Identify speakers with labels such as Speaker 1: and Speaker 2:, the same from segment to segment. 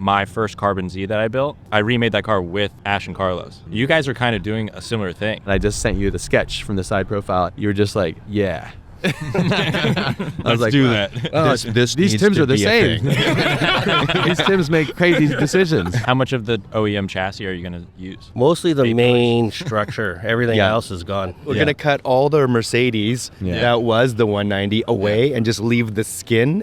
Speaker 1: my first Carbon Z that I built, I remade that car with Ash and Carlos. You guys are kind of doing a similar thing.
Speaker 2: And I just sent you the sketch from the side profile. You were just like, yeah.
Speaker 1: Let's do that.
Speaker 2: Oh, these Tims are the same. These Tims make crazy decisions.
Speaker 1: How much of the OEM chassis are you going to use?
Speaker 3: Mostly the main structure. Everything else is gone.
Speaker 4: We're going to cut all the Mercedes that was the 190 away and just leave the skin.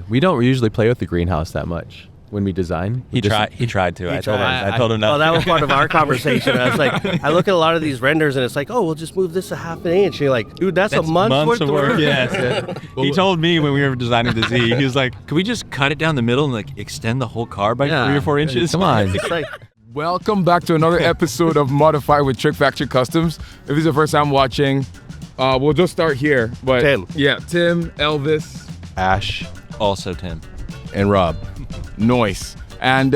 Speaker 2: We don't usually play with the greenhouse that much when we design.
Speaker 1: He tried to. I told him no.
Speaker 3: Well, that was part of our conversation. I was like, I look at a lot of these renders and it's like, oh, we'll just move this a half an inch. And you're like, dude, that's a month's worth of work.
Speaker 1: Yes. He told me when we were designing the Z, he was like, could we just cut it down the middle and like extend the whole car by 3 or 4 inches?
Speaker 2: Come on.
Speaker 3: It's like,
Speaker 5: Welcome back to another episode of Modify with Trick Factory Customs. If this is the first time watching, we'll just start here. But
Speaker 3: Tim.
Speaker 5: Yeah, Tim, Elvis,
Speaker 2: Ash.
Speaker 1: Also Tim.
Speaker 4: And Rob.
Speaker 5: Noise. And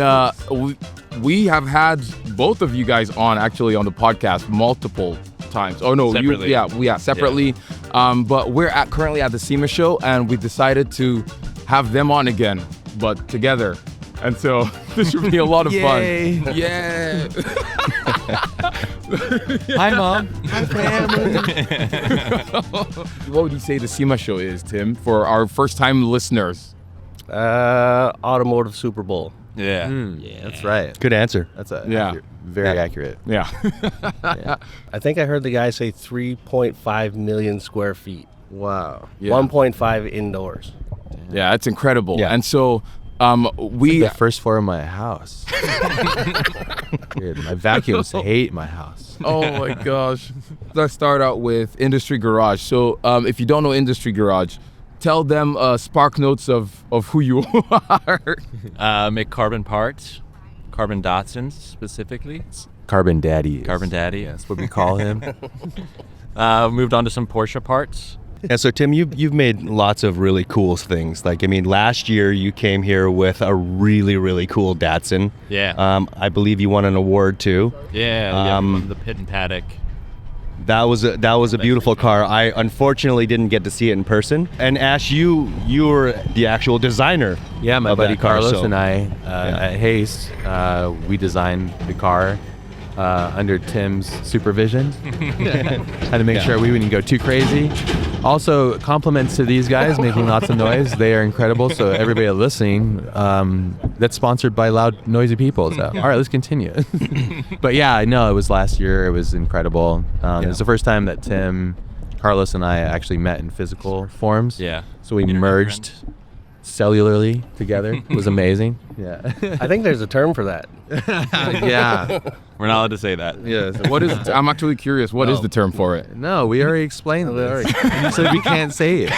Speaker 5: we have had both of you guys on actually on the podcast multiple times. Oh no,
Speaker 1: separately.
Speaker 5: Separately. But we're currently at the SEMA show, and we decided to have them on again, but together. And so this should be a lot of fun. Yeah.
Speaker 1: Hi, Mom.
Speaker 5: Hi, family. What would you say the SEMA show is, Tim, for our first-time listeners?
Speaker 3: automotive Super Bowl.
Speaker 1: Yeah.
Speaker 2: Yeah, that's right.
Speaker 4: Good answer.
Speaker 2: That's very accurate.
Speaker 5: Yeah.
Speaker 3: I think I heard the guy say 3.5 million square feet.
Speaker 2: Wow.
Speaker 5: Yeah.
Speaker 3: 1.5 indoors.
Speaker 5: Yeah, that's incredible.
Speaker 4: Yeah.
Speaker 5: And so we
Speaker 2: The first floor of my house. Dude, my vacuums hate my house.
Speaker 5: Oh my gosh. Let's start out with Industry Garage. So if you don't know Industry Garage, tell them spark notes of who you are.
Speaker 1: Make carbon parts, carbon Datsuns specifically.
Speaker 2: Carbon Daddy.
Speaker 1: Carbon Daddy.
Speaker 2: That's what we call him.
Speaker 1: Moved on to some Porsche parts.
Speaker 4: Yeah, so Tim, you've made lots of really cool things. Like, I mean, last year you came here with a really, really cool Datsun.
Speaker 1: Yeah.
Speaker 4: I believe you won an award too.
Speaker 1: Yeah. The Pit and Paddock.
Speaker 4: That was a beautiful car. I unfortunately didn't get to see it in person. And Ash, you were the actual designer.
Speaker 2: Yeah, my
Speaker 4: of
Speaker 2: buddy
Speaker 4: that car,
Speaker 2: Carlos
Speaker 4: so-
Speaker 2: and I at Haste, we designed the car under Tim's supervision. Had to make sure we wouldn't go too crazy. Also, compliments to these guys making lots of noise. They are incredible. So everybody listening, that's sponsored by loud, noisy people. So all right, let's continue. But yeah, I know it was last year. It was incredible. It was the first time that Tim, Carlos, and I actually met in physical forms.
Speaker 1: Yeah.
Speaker 2: So we merged cellularly together. It was amazing. Yeah.
Speaker 3: I think there's a term for that.
Speaker 2: Yeah.
Speaker 1: We're not allowed to say that.
Speaker 2: Yes.
Speaker 5: What is? I'm actually curious. What is the term for it?
Speaker 2: No, we already explained this. You said we can't say it.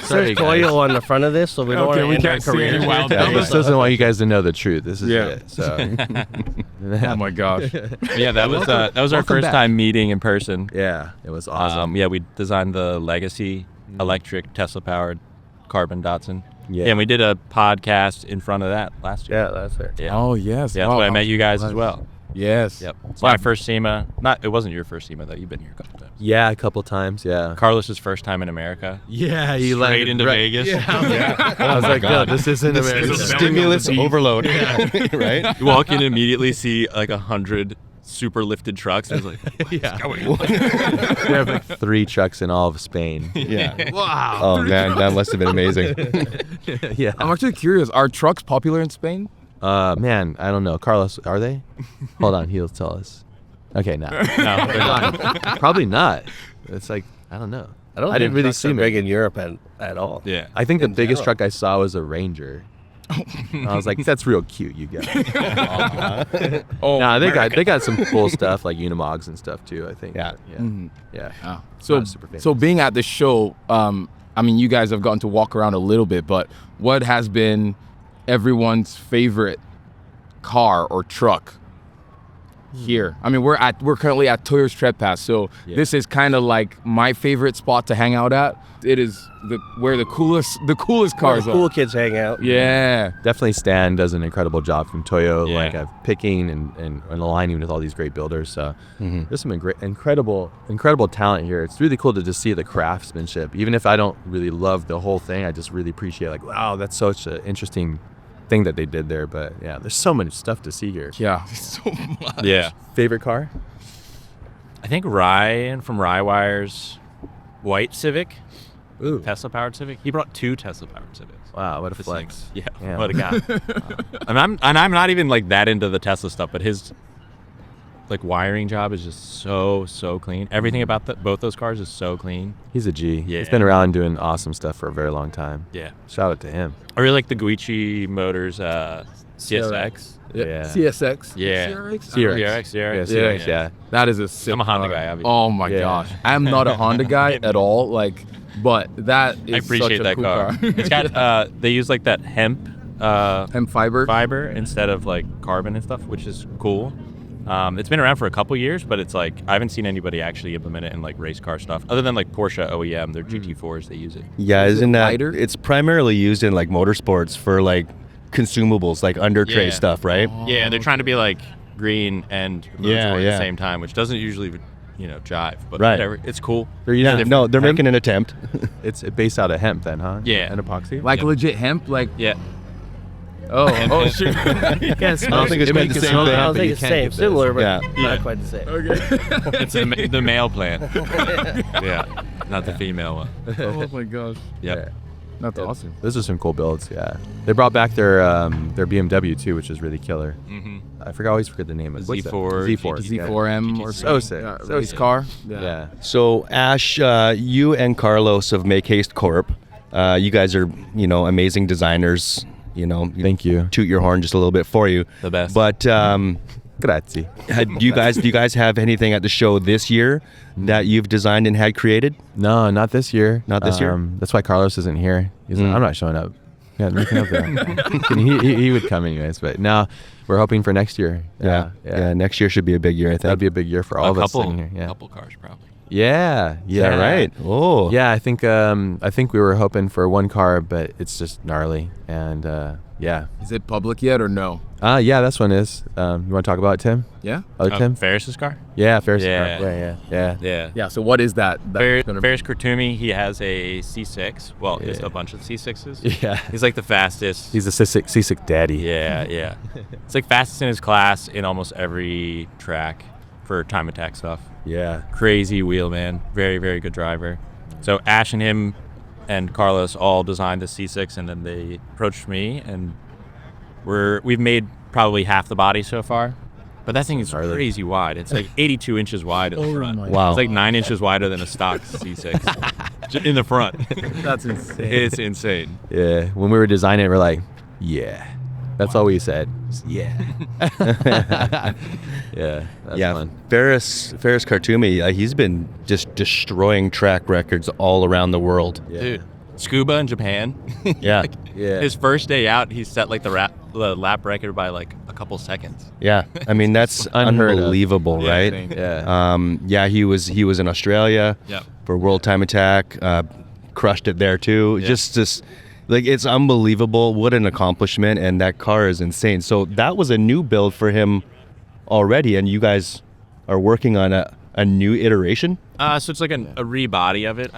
Speaker 2: Sorry,
Speaker 3: There's Toyo on the front of this, so we don't want to end our career.
Speaker 5: wild
Speaker 2: Elvis doesn't want you guys to know the truth. This is it. So.
Speaker 5: Oh my gosh.
Speaker 1: Yeah, that was our
Speaker 2: welcome
Speaker 1: first
Speaker 2: back.
Speaker 1: time meeting in person.
Speaker 2: Yeah, it was awesome.
Speaker 1: Yeah, we designed the Legacy electric Tesla-powered carbon Datsun.
Speaker 2: Yeah.
Speaker 1: And we did a podcast in front of that last year.
Speaker 3: Yeah, that's it.
Speaker 1: Yeah.
Speaker 5: Oh yes.
Speaker 1: Yeah, that's why I met you guys as well.
Speaker 5: Yes.
Speaker 1: Yep. It's my first SEMA. It wasn't your first SEMA though. You've been here a couple times.
Speaker 2: Yeah, a couple times. Yeah.
Speaker 1: Carlos's first time in America.
Speaker 2: Yeah, he
Speaker 1: Straight into Vegas.
Speaker 2: I was like, no, this isn't America.
Speaker 4: Stimulus overload. Right?
Speaker 1: You walk in and immediately see like 100 super lifted trucks. And it's like,
Speaker 2: We have like 3 trucks in all of Spain.
Speaker 4: Yeah.
Speaker 5: Wow.
Speaker 4: Oh man, that must have been amazing.
Speaker 2: Yeah.
Speaker 5: I'm actually curious. Are trucks popular in Spain?
Speaker 2: Man, I don't know. Carlos, are they? Hold on, he'll tell us. Okay, no, they're not. Probably not. It's like, I don't know.
Speaker 3: I didn't really see big in Europe at all.
Speaker 1: yeah.
Speaker 2: I think the
Speaker 3: In
Speaker 2: biggest
Speaker 3: general.
Speaker 2: truck I saw was a Ranger. I was like, that's real cute, you guys.
Speaker 5: Oh,
Speaker 2: Nah, they got some cool stuff like Unimogs and stuff too, I think.
Speaker 4: Yeah.
Speaker 2: Yeah.
Speaker 5: So,
Speaker 2: Not super famous.
Speaker 5: so being at the show, I mean, you guys have gotten to walk around a little bit, but what has been everyone's favorite car or truck here? I mean, we're currently at Toyo's Tread Pass, so this is kind of like my favorite spot to hang out at. It is where the coolest cars
Speaker 3: Cool
Speaker 5: are.
Speaker 3: kids hang out.
Speaker 5: Yeah.
Speaker 2: Definitely Stan does an incredible job from Toyo,
Speaker 1: Yeah.
Speaker 2: like picking and aligning with all these great builders. So there's some incredible talent here. It's really cool to just see the craftsmanship. Even if I don't really love the whole thing, I just really appreciate like, wow, that's such an interesting thing that they did there. But yeah, there's so much stuff to see here.
Speaker 5: Yeah, so much.
Speaker 1: Yeah.
Speaker 2: Favorite car?
Speaker 1: I think Ryan from Rywire's white Civic,
Speaker 2: Ooh.
Speaker 1: Tesla powered Civic. He brought 2 Tesla powered Civics.
Speaker 2: Wow, what a
Speaker 1: This
Speaker 2: flex.
Speaker 1: thing- Yeah,
Speaker 2: Yeah.
Speaker 1: what a guy. And I'm not even like that into the Tesla stuff, but his like wiring job is just so clean. Everything about both those cars is so clean.
Speaker 2: He's a G.
Speaker 1: Yeah.
Speaker 2: He's been around doing awesome stuff for a very long time.
Speaker 1: Yeah.
Speaker 2: Shout out to him.
Speaker 1: I really like the Guichi Motors CSX.
Speaker 2: Yeah.
Speaker 5: CSX.
Speaker 1: Yeah.
Speaker 5: CRX?
Speaker 1: CRX.
Speaker 2: Yeah,
Speaker 1: CRX.
Speaker 2: CRX, yeah.
Speaker 5: That is a sick
Speaker 1: I'm a Honda
Speaker 5: car.
Speaker 1: guy, obviously.
Speaker 5: Oh my
Speaker 2: Yeah.
Speaker 5: gosh, I'm not a Honda guy at all. Like, but that is
Speaker 1: I appreciate
Speaker 5: such a
Speaker 1: that
Speaker 5: cool
Speaker 1: car. It's got they use like that hemp
Speaker 5: hemp fiber.
Speaker 1: instead of like carbon and stuff, which is cool. It's been around for a couple years, but it's like I haven't seen anybody actually implement it in like race car stuff, other than like Porsche OEM. Their GT4s, they use it.
Speaker 4: Yeah,
Speaker 5: Is it
Speaker 4: isn't that?
Speaker 5: lighter?
Speaker 4: It's primarily used in like motorsports for like consumables, like under tray
Speaker 1: Yeah.
Speaker 4: stuff, right?
Speaker 1: Yeah, they're trying to be like green and motorsport at
Speaker 4: yeah.
Speaker 1: the same time, which doesn't usually, jive. But
Speaker 4: Right.
Speaker 1: whatever, it's cool.
Speaker 4: Yeah, no, they're making an attempt.
Speaker 2: It's based out of hemp then, huh?
Speaker 1: Yeah.
Speaker 2: And epoxy?
Speaker 5: Like
Speaker 1: Yep.
Speaker 5: legit hemp. Like
Speaker 1: Yeah.
Speaker 5: oh shoot.
Speaker 3: You can't
Speaker 4: I
Speaker 3: smell
Speaker 4: don't think it's
Speaker 2: It
Speaker 4: quite
Speaker 2: makes
Speaker 4: the
Speaker 2: it
Speaker 4: same
Speaker 2: smell
Speaker 4: thing.
Speaker 3: I don't
Speaker 2: but
Speaker 3: think
Speaker 2: you
Speaker 3: it's
Speaker 2: can't
Speaker 3: same.
Speaker 2: get this.
Speaker 3: Similar, but
Speaker 4: Yeah.
Speaker 3: not quite the same.
Speaker 1: It's the male plant. Yeah, not the female one.
Speaker 5: Oh my gosh.
Speaker 1: Yep.
Speaker 5: That's awesome.
Speaker 2: Those are some cool builds, yeah. They brought back their BMW too, which is really killer.
Speaker 1: Mm-hmm.
Speaker 2: I always forget the name of it. What's that?
Speaker 1: Z4,
Speaker 2: Z4.
Speaker 5: Z4M or
Speaker 2: So sick.
Speaker 5: yeah,
Speaker 2: So
Speaker 5: race
Speaker 2: sick.
Speaker 5: car.
Speaker 2: Yeah.
Speaker 4: So Ash, you and Carlos of Make Haste Corp, you guys are amazing designers.
Speaker 2: Thank you.
Speaker 4: Toot your horn just a little bit for you.
Speaker 1: The best.
Speaker 4: But
Speaker 2: Grazie.
Speaker 4: do you guys have anything at the show this year that you've designed and had created?
Speaker 2: No, not this year.
Speaker 4: Not this year?
Speaker 2: That's why Carlos isn't here. He's like, I'm not showing up. Yeah, nothing up there. he would come anyways, but no, we're hoping for next year.
Speaker 4: Yeah. Next year should be a big year, I think.
Speaker 2: That'd be a big year for all of us sitting here. Yeah.
Speaker 1: couple cars probably.
Speaker 2: Yeah.
Speaker 4: Yeah, right. Oh.
Speaker 2: Yeah, I think we were hoping for one car, but it's just gnarly. And yeah.
Speaker 5: Is it public yet or no?
Speaker 2: Yeah, this one is. You want to talk about it, Tim?
Speaker 5: Yeah.
Speaker 2: Other Tim?
Speaker 1: Ferris's car.
Speaker 2: Yeah, Ferris.
Speaker 1: Yeah.
Speaker 2: Yeah.
Speaker 1: Yeah.
Speaker 5: Yeah. So what is that? That's gonna be-
Speaker 1: Ferris Kurtumi, he has a C6. Well, it's
Speaker 2: Yeah.
Speaker 1: a bunch of C6s.
Speaker 2: Yeah.
Speaker 1: He's like the fastest.
Speaker 2: He's a C6 daddy.
Speaker 1: Yeah. It's like fastest in his class in almost every track for time attack stuff.
Speaker 2: Yeah.
Speaker 1: Crazy wheel man. Very, very good driver. So Ash and him and Carlos all designed the C6, and then they approached me, and we've made probably half the body so far. But that thing is
Speaker 2: Gnarly.
Speaker 1: crazy wide. It's like 82 inches wide in the front.
Speaker 4: Wow.
Speaker 1: It's like 9 inches wider than a stock C6 in the front.
Speaker 5: That's insane.
Speaker 1: It's insane.
Speaker 2: Yeah. When we were designing it, we're like, yeah. That's all we said. Just, yeah. Yeah. That's fun.
Speaker 4: Ferris Kartoumi, he's been just destroying track records all around the world.
Speaker 2: Yeah.
Speaker 1: Dude, scuba in Japan.
Speaker 4: Yeah.
Speaker 2: Yeah.
Speaker 1: His first day out, he set like the lap record by like a couple seconds.
Speaker 4: Yeah. I mean, that's
Speaker 2: Unheard of.
Speaker 4: unbelievable,
Speaker 1: Yeah,
Speaker 4: right?
Speaker 1: insane.
Speaker 2: Yeah.
Speaker 4: He was in Australia
Speaker 1: Yep.
Speaker 4: for World Time Attack, crushed it there too.
Speaker 1: Yeah.
Speaker 4: Just like, it's unbelievable. What an accomplishment. And that car is insane. So that was a new build for him already. And you guys are working on a new iteration?
Speaker 1: So it's like a rebody of it.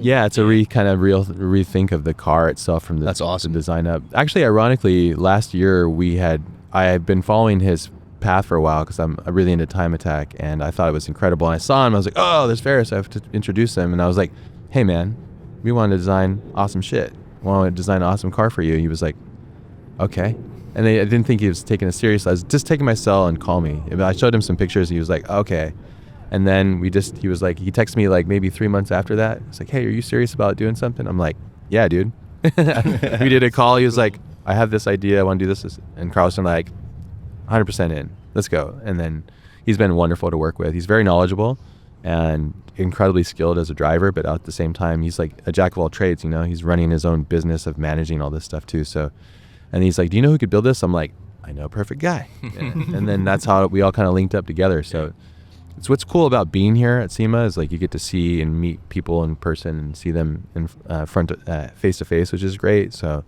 Speaker 2: Yeah, it's a rethink of the car itself from the
Speaker 4: That's awesome.
Speaker 2: the design up. Actually, ironically, last year I had been following his path for a while because I'm really into Time Attack, and I thought it was incredible. And I saw him, I was like, oh, there's Ferris, I have to introduce him. And I was like, hey man, we want to design awesome shit. We want to design an awesome car for you. He was like, okay. And I didn't think he was taking it serious. I was just taking my cell and call me. I showed him some pictures. He was like, okay. And then he texted me like maybe 3 months after that. He's like, hey, are you serious about doing something? I'm like, yeah, dude. We did a call. He was like, I have this idea. I want to do this. And Carlos and like, 100% in. Let's go. And then he's been wonderful to work with. He's very knowledgeable and incredibly skilled as a driver, but at the same time, he's like a jack of all trades. He's running his own business of managing all this stuff too. So, and he's like, do you know who could build this? I'm like, I know a perfect guy. And then that's how we all kind of linked up together. So it's what's cool about being here at SEMA is like you get to see and meet people in person and see them in face to face, which is great. So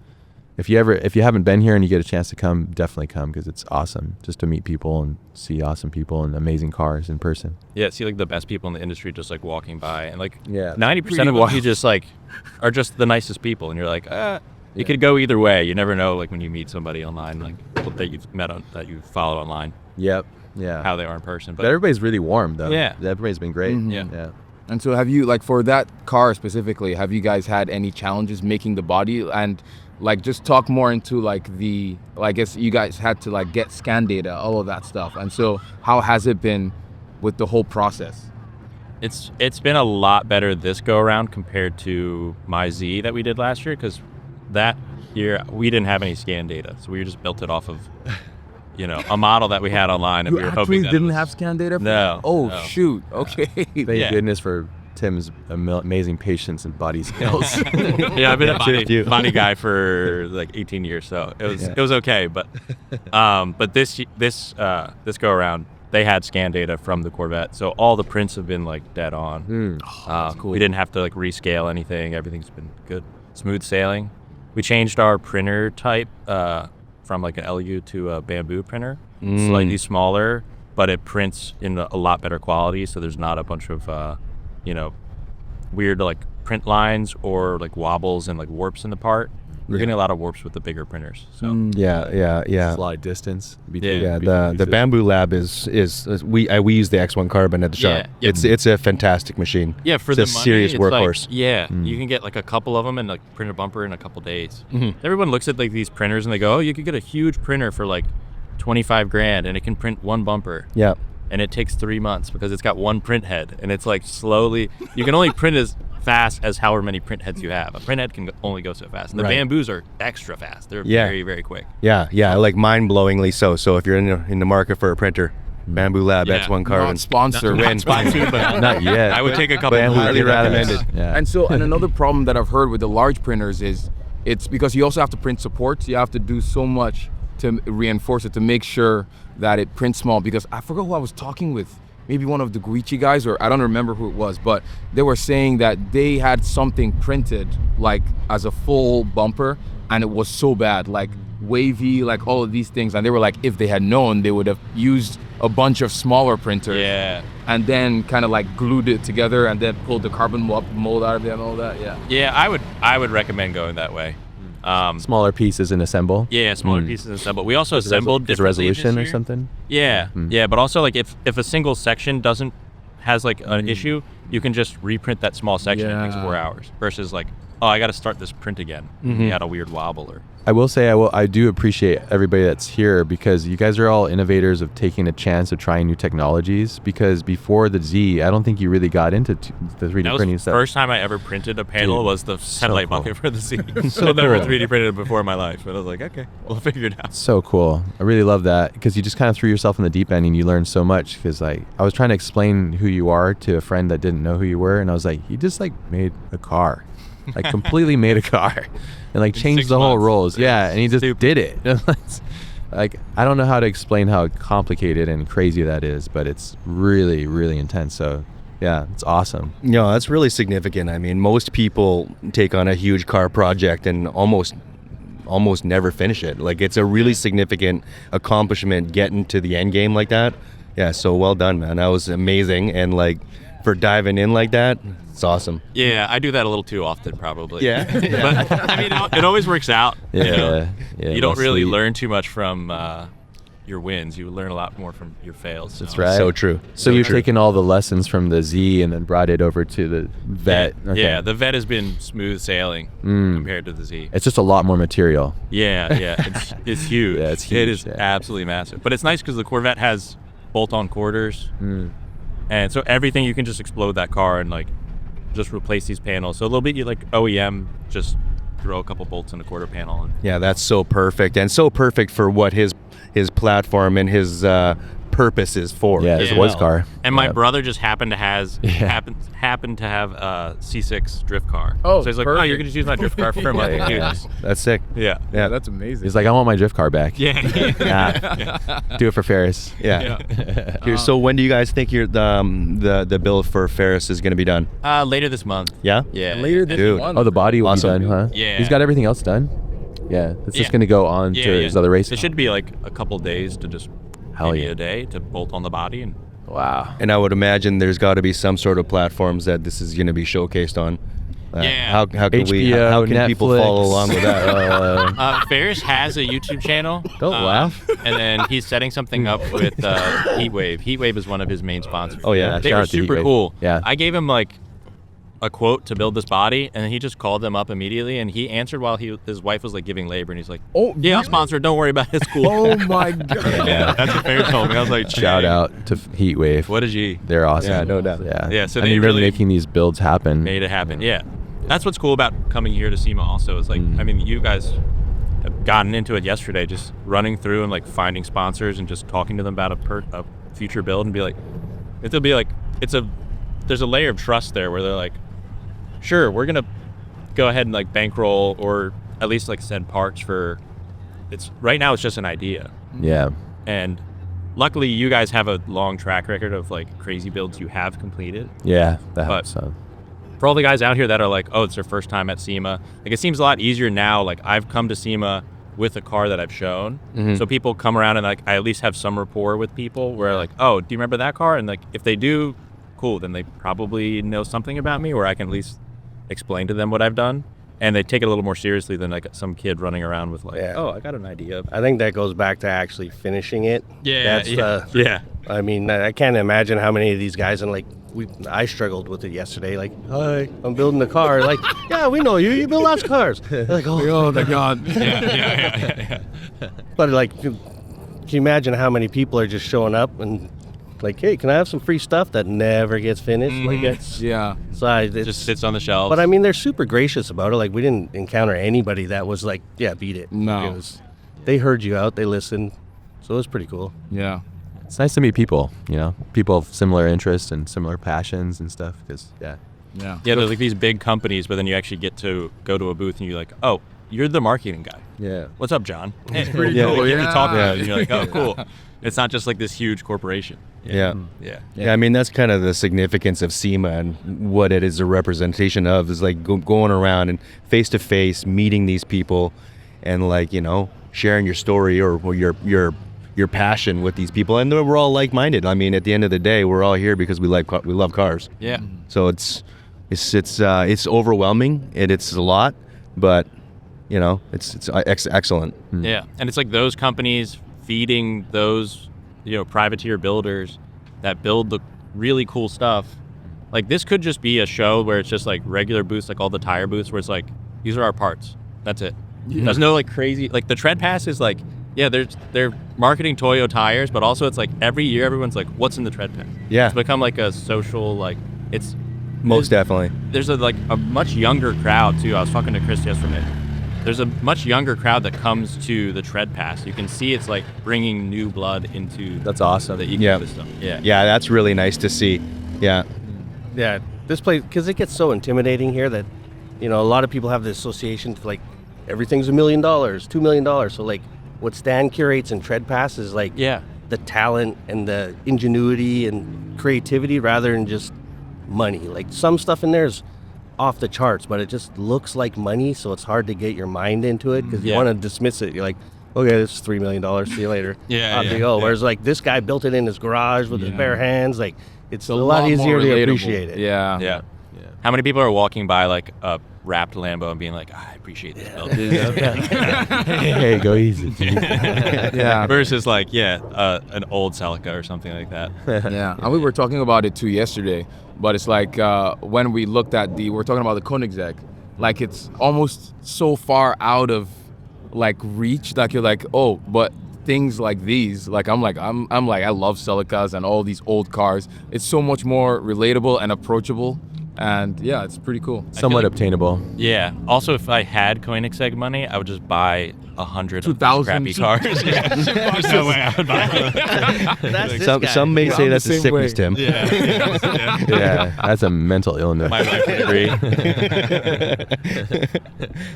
Speaker 2: if you haven't been here and you get a chance to come, definitely come because it's awesome just to meet people and see awesome people and amazing cars in person.
Speaker 1: Yeah, see like the best people in the industry just like walking by, and like
Speaker 2: Yeah.
Speaker 1: 90% of them you just like are just the nicest people, and you're like, It could go either way. You never know, like when you meet somebody online, like that you've met on, that you followed online,
Speaker 2: Yep. Yeah.
Speaker 1: how they are in person.
Speaker 2: But everybody's really warm though.
Speaker 1: Yeah.
Speaker 2: Everybody's been great.
Speaker 1: Yeah.
Speaker 2: Yeah.
Speaker 5: And so have you, like for that car specifically, have you guys had any challenges making the body? And like just talk more into like the, I guess you guys had to like get scan data, all of that stuff. And so how has it been with the whole process?
Speaker 1: It's been a lot better this go around compared to my Z that we did last year, because that year we didn't have any scan data, so we just built it off of a model that we had online, and
Speaker 5: You
Speaker 1: we were
Speaker 5: actually
Speaker 1: hoping that
Speaker 5: didn't
Speaker 1: it was,
Speaker 5: have scan data?
Speaker 1: No.
Speaker 5: Oh,
Speaker 1: no.
Speaker 5: shoot. Okay.
Speaker 2: Thank
Speaker 1: Yeah.
Speaker 2: goodness for Tim's amazing patience and body skills.
Speaker 1: Yeah, I've been a
Speaker 4: Cheers to you.
Speaker 1: body guy for like 18 years, so it was okay. But this go around, they had scan data from the Corvette, so all the prints have been like dead on.
Speaker 5: cool.
Speaker 1: We didn't have to like rescale anything. Everything's been good, smooth sailing. We changed our printer type from like an LU to a bamboo printer, slightly smaller, but it prints in a lot better quality. So there's not a bunch of weird like print lines or like wobbles and like warps in the part. We're getting a lot of warps with the bigger printers. So
Speaker 4: Yeah.
Speaker 2: It's a lot of distance between.
Speaker 1: Yeah,
Speaker 2: between
Speaker 4: The
Speaker 2: pieces.
Speaker 4: Bamboo Lab is we use the X1 Carbon at the shop.
Speaker 1: Yeah.
Speaker 4: It's a fantastic machine.
Speaker 1: yeah, for
Speaker 4: It's
Speaker 1: the
Speaker 4: a
Speaker 1: money,
Speaker 4: serious
Speaker 1: it's
Speaker 4: workhorse.
Speaker 1: Like, you can get like a couple of them and like print a bumper in a couple days. Everyone looks at like these printers and they go, "Oh, you could get a huge printer for like 25 grand and it can print one bumper."
Speaker 4: Yeah.
Speaker 1: And it takes 3 months because it's got one print head, and it's like slowly. You can only print as fast as however many print heads you have. A print head can only go so fast. And the
Speaker 4: Right.
Speaker 1: bamboos are extra fast. They're
Speaker 4: Yeah.
Speaker 1: very, very quick.
Speaker 4: Yeah, like mind-blowingly so. So if you're in the market for a printer, Bamboo Lab
Speaker 1: Yeah.
Speaker 4: X1 Carbon.
Speaker 5: Not sponsored.
Speaker 1: Not sponsored, but
Speaker 2: Not yet.
Speaker 1: I would take a couple.
Speaker 2: Bamboo
Speaker 4: highly recommended.
Speaker 2: Yeah.
Speaker 5: And so, and another problem that I've heard with the large printers is it's because you also have to print supports. You have to do so much to reinforce it to make sure that it prints small. Because I forgot who I was talking with, maybe one of the Guichi guys, or I don't remember who it was, but they were saying that they had something printed like as a full bumper, and it was so bad, like wavy, like all of these things. And they were like, if they had known, they would have used a bunch of smaller printers.
Speaker 1: Yeah.
Speaker 5: And then kind of like glued it together and then pulled the carbon mold out of it and all that. Yeah.
Speaker 1: Yeah, I would recommend going that way.
Speaker 2: Smaller pieces and assemble.
Speaker 1: Yeah, smaller pieces assembled. We also assembled
Speaker 2: Is
Speaker 1: differently this
Speaker 2: resolution or
Speaker 1: year.
Speaker 2: something?
Speaker 1: Yeah, yeah, but also like if a single section has like an issue, you can just reprint that small section. It takes
Speaker 5: Yeah.
Speaker 1: 4 hours versus like, oh, I got to start this print again. You had a weird wobble or.
Speaker 2: I will say I do appreciate everybody that's here because you guys are all innovators of taking a chance of trying new technologies. Because before the Z, I don't think you really got into the 3D
Speaker 1: That was
Speaker 2: printing
Speaker 1: the
Speaker 2: stuff.
Speaker 1: first time I ever printed a panel.
Speaker 2: Dude,
Speaker 1: Was the satellite
Speaker 2: cool.
Speaker 1: bucket for the Z.
Speaker 2: So
Speaker 1: I've never
Speaker 2: cool.
Speaker 1: 3D printed before in my life, but I was like, okay, we'll figure it out.
Speaker 2: So cool. I really love that because you just kind of threw yourself in the deep end and you learned so much. Because like I was trying to explain who you are to a friend that didn't know who you were, and I was like, he just like made a car, like completely made a car, and like
Speaker 1: In
Speaker 2: changed
Speaker 1: 6
Speaker 2: the whole
Speaker 1: months.
Speaker 2: roles. Yeah, and he just
Speaker 1: Stupid.
Speaker 2: did it. Like I don't know how to explain how complicated and crazy that is, but it's really really intense. So yeah, it's awesome.
Speaker 4: No, that's really significant. I mean, most people take on a huge car project and almost never finish it. Like it's a really significant accomplishment getting to the end game like that. Yeah, so well done, man. That was amazing, and like for diving in like that, it's awesome.
Speaker 1: Yeah, I do that a little too often, probably.
Speaker 4: Yeah.
Speaker 1: But I mean, it always works out.
Speaker 2: Yeah,
Speaker 1: You know?
Speaker 2: yeah,
Speaker 1: You don't really
Speaker 2: mostly-
Speaker 1: learn too much from your wins. You learn a lot more from your fails.
Speaker 2: That's
Speaker 1: so.
Speaker 2: right.
Speaker 4: So true.
Speaker 2: So you've taken all the lessons from the Z and then brought it over to the Vet.
Speaker 1: Yeah,
Speaker 2: Okay.
Speaker 1: yeah, the Vet has been smooth sailing compared to the Z.
Speaker 2: It's just a lot more material.
Speaker 1: Yeah, it's huge.
Speaker 2: Yeah, it's
Speaker 1: It
Speaker 2: huge,
Speaker 1: is
Speaker 2: yeah.
Speaker 1: absolutely massive. But it's nice because the Corvette has bolt-on quarters, and so everything you can just explode that car and like just replace these panels. So a little bit you like OEM, just throw a couple bolts in a quarter panel. And,
Speaker 4: Yeah, that's so perfect, and so perfect for what his platform and his purpose is for.
Speaker 2: Yeah,
Speaker 4: as
Speaker 2: it's a
Speaker 4: well.
Speaker 2: boys' car.
Speaker 1: And my
Speaker 2: Yeah.
Speaker 1: brother just happened to have a C6 drift car.
Speaker 5: Oh,
Speaker 1: so he's like, oh,
Speaker 5: perfect.
Speaker 1: you can just use my drift car for a month.
Speaker 2: Yeah,
Speaker 1: Dude,
Speaker 2: yeah.
Speaker 4: That's sick.
Speaker 1: yeah.
Speaker 5: Yeah, that's amazing.
Speaker 2: He's like, I want my drift car back.
Speaker 1: Yeah.
Speaker 2: Do it for Ferris.
Speaker 4: Yeah. Here, so when do you guys think the build for Ferris is going to be done?
Speaker 1: Later this month.
Speaker 4: Yeah.
Speaker 1: Yeah.
Speaker 5: Later this
Speaker 4: Dude.
Speaker 5: month.
Speaker 2: Oh, the body will
Speaker 4: Awesome.
Speaker 2: be done, huh?
Speaker 1: Yeah.
Speaker 2: He's got everything else done? Yeah. It's just
Speaker 1: Yeah.
Speaker 2: going to go on
Speaker 1: Yeah,
Speaker 2: to
Speaker 1: yeah.
Speaker 2: his other race.
Speaker 1: It should be like a couple days to just
Speaker 2: Hell
Speaker 1: maybe
Speaker 2: yeah.
Speaker 1: a day to bolt on the body and
Speaker 2: Wow.
Speaker 4: And I would imagine there's got to be some sort of platforms that this is going to be showcased on.
Speaker 1: Yeah.
Speaker 4: How can
Speaker 2: HBO,
Speaker 4: how can people
Speaker 2: Netflix.
Speaker 4: follow along with that?
Speaker 1: Ferris has a YouTube channel.
Speaker 2: Don't laugh.
Speaker 1: And then he's setting something up with Heatwave. Heatwave is one of his main sponsors.
Speaker 4: Oh, yeah.
Speaker 1: They
Speaker 2: Shout
Speaker 1: were
Speaker 2: out to
Speaker 1: super
Speaker 2: Heatwave.
Speaker 1: cool.
Speaker 2: Yeah.
Speaker 1: I gave him like a quote to build this body, and he just called them up immediately, and he answered while his wife was like giving labor, and he's like,
Speaker 5: Oh,
Speaker 1: "Yeah, I'll sponsor it. Don't worry about it. It's cool."
Speaker 5: Oh my god.
Speaker 1: Yeah, that's what Ferris told me. I was like,
Speaker 2: Shout
Speaker 1: "Dang.
Speaker 2: out to Heatwave.
Speaker 1: What is he?
Speaker 2: They're awesome.
Speaker 4: Yeah, no doubt.
Speaker 2: Yeah.
Speaker 1: Yeah, so
Speaker 2: and
Speaker 1: they
Speaker 2: they're
Speaker 1: really
Speaker 2: making these builds happen.
Speaker 1: Made it happen. Yeah, that's what's cool about coming here to SEMA. Also, is like, I mean, you guys have gotten into it yesterday, just running through and like finding sponsors and just talking to them about a future build, and be like, it'll be like there's a layer of trust there where they're like, sure, we're gonna go ahead and like bankroll or at least like send parts for. It's right now. It's just an idea,
Speaker 2: Yeah.
Speaker 1: and luckily you guys have a long track record of like crazy builds you have completed.
Speaker 2: Yeah. That
Speaker 1: But-
Speaker 2: helps.
Speaker 1: For all the guys out here that are like, oh, it's their first time at SEMA, like it seems a lot easier now. Like I've come to SEMA with a car that I've shown, so people come around and like I at least have some rapport with people where like, oh, do you remember that car? And like if they do, cool, then they probably know something about me, where I can at least explain to them what I've done, and they take it a little more seriously than like some kid running around with like,
Speaker 3: Yeah.
Speaker 1: oh, I got an idea.
Speaker 3: I think that goes back to actually finishing it. That's
Speaker 1: yeah.
Speaker 3: I mean, I can't imagine how many of these guys, and like I struggled with it yesterday. Like, hi, I'm building a car. Like, yeah, we know you. You build lots of cars. They're like, oh
Speaker 5: my god.
Speaker 1: yeah.
Speaker 3: But like, can you imagine how many people are just showing up and like, hey, can I have some free stuff that never gets finished? Like, it's
Speaker 5: Yeah.
Speaker 3: so it's,
Speaker 1: Just sits on the shelves.
Speaker 3: But I mean, they're super gracious about it. Like, we didn't encounter anybody that was like, yeah, beat it.
Speaker 5: No.
Speaker 3: It was, they heard you out. They listened. So it was pretty cool.
Speaker 5: Yeah.
Speaker 2: It's nice to meet people, people of similar interests and similar passions and stuff. Because, yeah.
Speaker 5: Yeah.
Speaker 1: Yeah, they're like these big companies, but then you actually get to go to a booth and you're like, oh, you're the marketing guy.
Speaker 2: Yeah.
Speaker 1: What's up, John? It's
Speaker 5: pretty
Speaker 1: cool.
Speaker 5: cool,
Speaker 1: You get to talk to
Speaker 5: yeah.
Speaker 1: them, and you're like, oh, cool. It's not just like this huge corporation.
Speaker 4: Yeah.
Speaker 1: Yeah.
Speaker 4: Yeah, I mean that's kind of the significance of SEMA and what it is a representation of is like going around and face to face meeting these people and like sharing your story or your passion with these people, and we're all like minded. I mean, at the end of the day, we're all here because we love cars.
Speaker 1: Yeah.
Speaker 4: So it's overwhelming and it's a lot, but it's excellent.
Speaker 1: Yeah. And it's like those companies feeding those, privateer builders that build the really cool stuff. Like this could just be a show where it's just like regular booths, like all the tire booths where it's like, these are our parts. That's it. There's no like crazy, like the Tread Pass is like, yeah, they're marketing Toyo tires, but also it's like every year everyone's like, what's in the Tread Pass?
Speaker 4: Yeah.
Speaker 1: It's become like a social, like it's,
Speaker 4: Most definitely.
Speaker 1: there's a much younger crowd too. I was talking to Chris yesterday. There's a much younger crowd that comes to the Tread Pass. You can see it's like bringing new blood into
Speaker 2: That's awesome.
Speaker 1: the
Speaker 4: Yeah.
Speaker 1: ecosystem. Yeah.
Speaker 4: Yeah, that's really nice to see. Yeah.
Speaker 3: Yeah, this place, because it gets so intimidating here that, a lot of people have the association to like, everything's $1 million, $2 million. So like, what Stan curates in Tread Pass is like
Speaker 1: Yeah.
Speaker 3: the talent and the ingenuity and creativity rather than just money. Like some stuff in there is off the charts, but it just looks like money, so it's hard to get your mind into it because you
Speaker 1: Yeah.
Speaker 3: want to dismiss it. You're like, okay, this is $3 million. See you later.
Speaker 1: Yeah,
Speaker 3: Off
Speaker 1: yeah,
Speaker 3: you go.
Speaker 1: yeah.
Speaker 3: Whereas like this guy built it in his garage with his
Speaker 5: Yeah.
Speaker 3: bare hands. Like it's a
Speaker 5: It's
Speaker 3: lot
Speaker 5: more
Speaker 3: easier to
Speaker 5: relatable.
Speaker 3: appreciate it.
Speaker 5: Yeah.
Speaker 1: Yeah. How many people are walking by like a wrapped Lambo and being like, I appreciate this build.
Speaker 2: Hey, go easy.
Speaker 5: Yeah.
Speaker 1: Versus like, an old Celica or something like that.
Speaker 5: Yeah, and we were talking about it too yesterday, but it's like when we looked at we're talking about the Koenigsegg, like it's almost so far out of like reach, like you're like, oh, but things like these, like I'm like I love Celicas and all these old cars. It's so much more relatable and approachable, and yeah, it's pretty cool.
Speaker 2: Somewhat
Speaker 1: like-
Speaker 2: obtainable.
Speaker 1: Yeah. Also, if I had Koenigsegg money, I would just buy 100 of these
Speaker 5: 2,000.
Speaker 1: crappy cars. There's no way I would buy it.
Speaker 3: That's this guy.
Speaker 4: Some may
Speaker 5: Yeah,
Speaker 4: say
Speaker 5: I'm
Speaker 4: that's
Speaker 5: the
Speaker 4: a
Speaker 5: same way.
Speaker 4: sickness, Tim.
Speaker 2: Yeah, that's a mental illness.
Speaker 1: My wife would agree.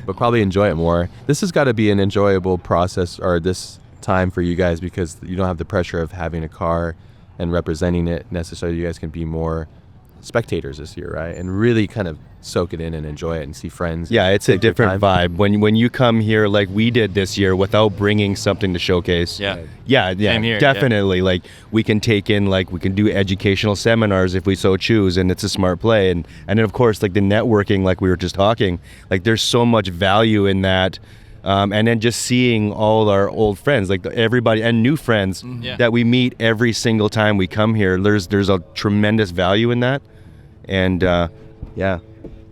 Speaker 2: But probably enjoy it more. This has got to be an enjoyable process, or this time for you guys, because you don't have the pressure of having a car and representing it necessarily. You guys can be more spectators this year, right? And really kind of soak it in and enjoy it and see friends.
Speaker 4: Yeah, it's a
Speaker 2: take your
Speaker 4: different
Speaker 2: time.
Speaker 4: vibe when you come here like we did this year without bringing something to showcase.
Speaker 1: Yeah.
Speaker 4: Yeah,
Speaker 1: Same here,
Speaker 4: definitely. Like we can take in, like we can do educational seminars if we so choose, and it's a smart play. And then of course like the networking, like we were just talking, like there's so much value in that. And then just seeing all our old friends, like everybody and new friends
Speaker 1: Yeah.
Speaker 4: that we meet every single time we come here. There's a tremendous value in that, and yeah,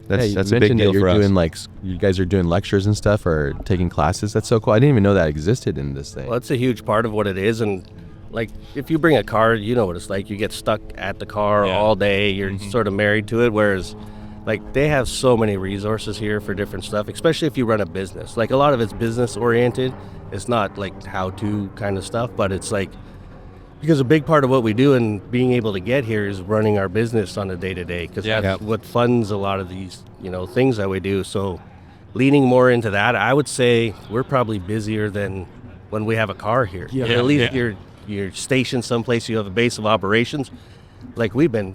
Speaker 4: that's
Speaker 2: you
Speaker 4: a big
Speaker 2: mentioned
Speaker 4: deal
Speaker 2: that
Speaker 4: for
Speaker 2: you're
Speaker 4: us.
Speaker 2: doing like you guys are doing lectures and stuff or taking classes. That's so cool. I didn't even know that existed in this thing.
Speaker 3: Well, it's a huge part of what it is, and like if you bring a car, you know what it's like. You get stuck at the car
Speaker 1: Yeah.
Speaker 3: all day. You're sort of married to it. Whereas, like they have so many resources here for different stuff, especially if you run a business. Like a lot of it's business oriented. It's not like how-to kind of stuff, but it's like because a big part of what we do and being able to get here is running our business on a day-to-day. Because
Speaker 1: Yeah.
Speaker 3: that's what funds a lot of these things that we do. So leaning more into that, I would say we're probably busier than when we have a car here.
Speaker 1: Yeah.
Speaker 3: At least
Speaker 1: Yeah.
Speaker 3: you're stationed someplace, you have a base of operations. Like we've been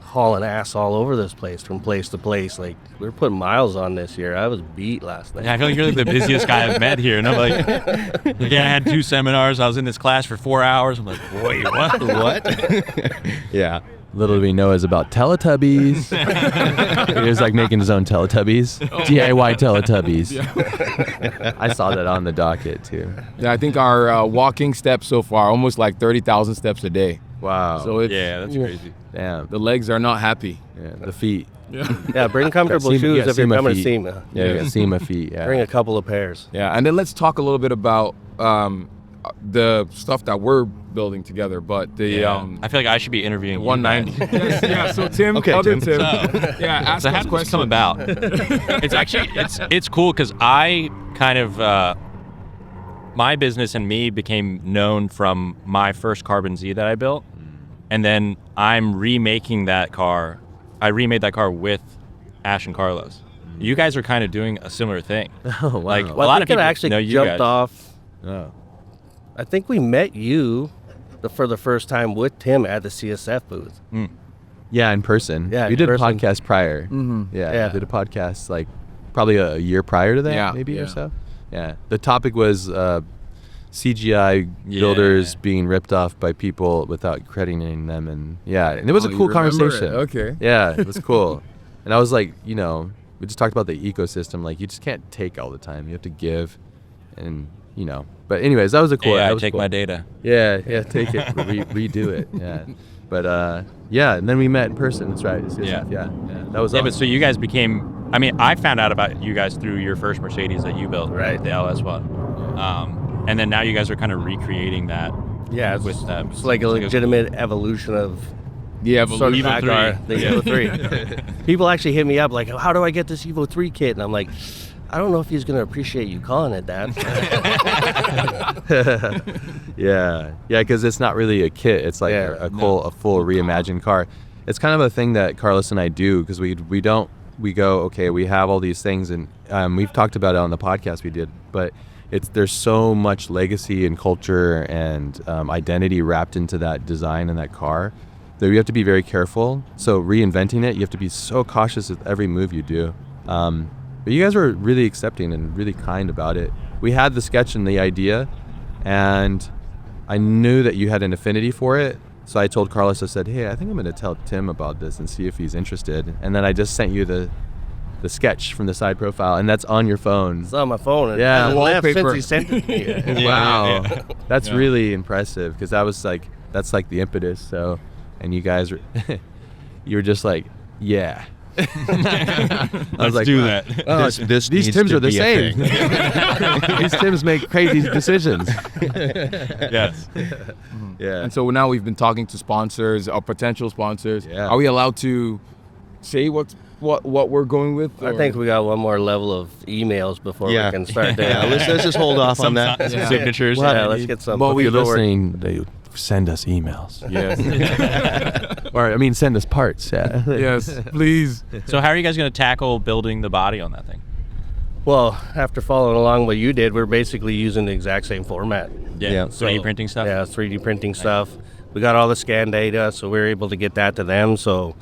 Speaker 3: hauling ass all over this place from place to place. Like we're putting miles on this year. I was beat last night.
Speaker 1: Yeah, I feel like you're like the busiest guy I've met here, and I'm like, I had 2 seminars. I was in this class for 4 hours. I'm like, wait, what?
Speaker 4: What? Yeah.
Speaker 2: Little do we know is about Teletubbies. He was like making his own Teletubbies, DIY Teletubbies. I saw that on the docket too.
Speaker 5: Yeah, I think our walking steps so far almost like 30,000 steps a day.
Speaker 2: Wow.
Speaker 5: So it's,
Speaker 1: Yeah, that's crazy.
Speaker 2: Damn.
Speaker 5: the legs are not happy.
Speaker 2: Yeah, the feet.
Speaker 3: Yeah, bring comfortable
Speaker 2: SEMA-
Speaker 3: shoes
Speaker 2: yeah,
Speaker 3: if you're
Speaker 2: SEMA
Speaker 3: coming to
Speaker 2: feet.
Speaker 3: SEMA.
Speaker 2: Yeah, you got SEMA feet. Yeah.
Speaker 3: Bring a couple of pairs.
Speaker 5: Yeah, and then let's talk a little bit about the stuff that we're building together. But the
Speaker 1: I feel like I should be interviewing you
Speaker 5: 190.
Speaker 1: guys.
Speaker 5: Yes, yeah. So Tim,
Speaker 4: Okay,
Speaker 5: other
Speaker 4: Tim.
Speaker 5: Tim. Yeah, ask
Speaker 1: So
Speaker 5: us
Speaker 1: how did this
Speaker 5: questions.
Speaker 1: come about? It's actually it's cool because I kind of my business and me became known from my first Carbon Z that I built, and then I'm remaking that car. I remade that car with Ash and Carlos. You guys are kind of doing a similar thing.
Speaker 2: Oh wow.
Speaker 1: Like,
Speaker 3: Well,
Speaker 1: a lot
Speaker 3: I
Speaker 1: of
Speaker 3: think
Speaker 1: people
Speaker 3: it actually
Speaker 1: know you
Speaker 3: jumped
Speaker 1: guys.
Speaker 3: off.
Speaker 2: Oh.
Speaker 3: I think we met you for the first time with Tim at the CSF booth.
Speaker 2: Yeah, in person.
Speaker 3: Yeah,
Speaker 2: we
Speaker 3: in
Speaker 2: did
Speaker 3: person.
Speaker 2: a podcast prior. Yeah,
Speaker 3: Yeah.
Speaker 2: did a podcast like probably a year prior to that,
Speaker 5: Yeah,
Speaker 2: maybe
Speaker 5: yeah.
Speaker 2: or so. Yeah, the topic was CGI builders being ripped off by people without crediting them, and and it was
Speaker 5: Oh,
Speaker 2: a
Speaker 5: you
Speaker 2: cool
Speaker 5: remember it?
Speaker 2: conversation.
Speaker 5: Okay.
Speaker 2: Yeah, it was cool, and I was like, we just talked about the ecosystem. Like, you just can't take all the time. You have to give, and But anyways, that was a cool.
Speaker 1: Yeah,
Speaker 2: that
Speaker 1: I
Speaker 2: was
Speaker 1: take
Speaker 2: cool.
Speaker 1: my data.
Speaker 2: Yeah, take it, redo it. Yeah, but and then we met in person. That's right. CSF, yeah. That was
Speaker 1: Yeah,
Speaker 2: awesome.
Speaker 1: but so you guys became. I mean, I found out about you guys through your first Mercedes that you built,
Speaker 3: Right.
Speaker 1: The LS one. And then now you guys are kind of recreating that.
Speaker 3: Yeah,
Speaker 1: with them.
Speaker 3: it's like a legitimate evolution of
Speaker 5: Yeah,
Speaker 3: sort of
Speaker 1: Evo
Speaker 3: that
Speaker 1: 3.
Speaker 3: car, the
Speaker 1: Yeah.
Speaker 3: Evo 3. People actually hit me up like, how do I get this Evo 3 kit? And I'm like, I don't know if he's going to appreciate you calling it that.
Speaker 2: yeah, because it's not really a kit. It's like
Speaker 3: Yeah.
Speaker 2: a full reimagined car. It's kind of a thing that Carlos and I do because we go, okay, we have all these things, and we've talked about it on the podcast we did, but there's so much legacy and culture and identity wrapped into that design and that car that we have to be very careful. So reinventing it, you have to be so cautious with every move you do. But you guys were really accepting and really kind about it. We had the sketch and the idea, and I knew that you had an affinity for it. So I told Carlos, I said, hey, I think I'm going to tell Tim about this and see if he's interested. And then I just sent you the sketch from the side profile, and that's on your phone.
Speaker 3: It's on my phone. And
Speaker 2: Yeah.
Speaker 3: I haven't left
Speaker 5: Wallpaper.
Speaker 3: since he sent it to me.
Speaker 2: Wow.
Speaker 1: Yeah.
Speaker 2: That's really impressive because that's like the impetus. So, and you guys were, you were just like, yeah. I was like,
Speaker 1: do
Speaker 2: wow.
Speaker 1: that.
Speaker 2: Oh,
Speaker 4: This
Speaker 2: these
Speaker 4: needs
Speaker 2: Tims
Speaker 4: to
Speaker 2: are the
Speaker 4: be a
Speaker 2: same.
Speaker 4: thing.
Speaker 2: These Tims make crazy decisions.
Speaker 1: Yes.
Speaker 2: Yeah.
Speaker 5: And so now we've been talking to sponsors or potential sponsors.
Speaker 2: Yeah.
Speaker 5: Are we allowed to say what we're going with?
Speaker 3: I
Speaker 5: or-
Speaker 3: think we got one more level of emails before
Speaker 4: Yeah.
Speaker 3: we can start doing
Speaker 4: Yeah, let's just hold off on that.
Speaker 1: Some
Speaker 5: Yeah.
Speaker 1: signatures.
Speaker 3: Yeah, let's get some.
Speaker 2: But if you're
Speaker 3: forward.
Speaker 2: listening, they send us emails.
Speaker 5: Yes.
Speaker 2: Or, send us parts. Yeah.
Speaker 5: Yes, please.
Speaker 1: So how are you guys going to tackle building the body on that thing?
Speaker 3: Well, after following along what you did, we're basically using the exact same format.
Speaker 4: Yeah.
Speaker 1: 3D printing stuff.
Speaker 3: Yeah, 3D printing stuff. We got all the scan data, so we were able to get that to them. So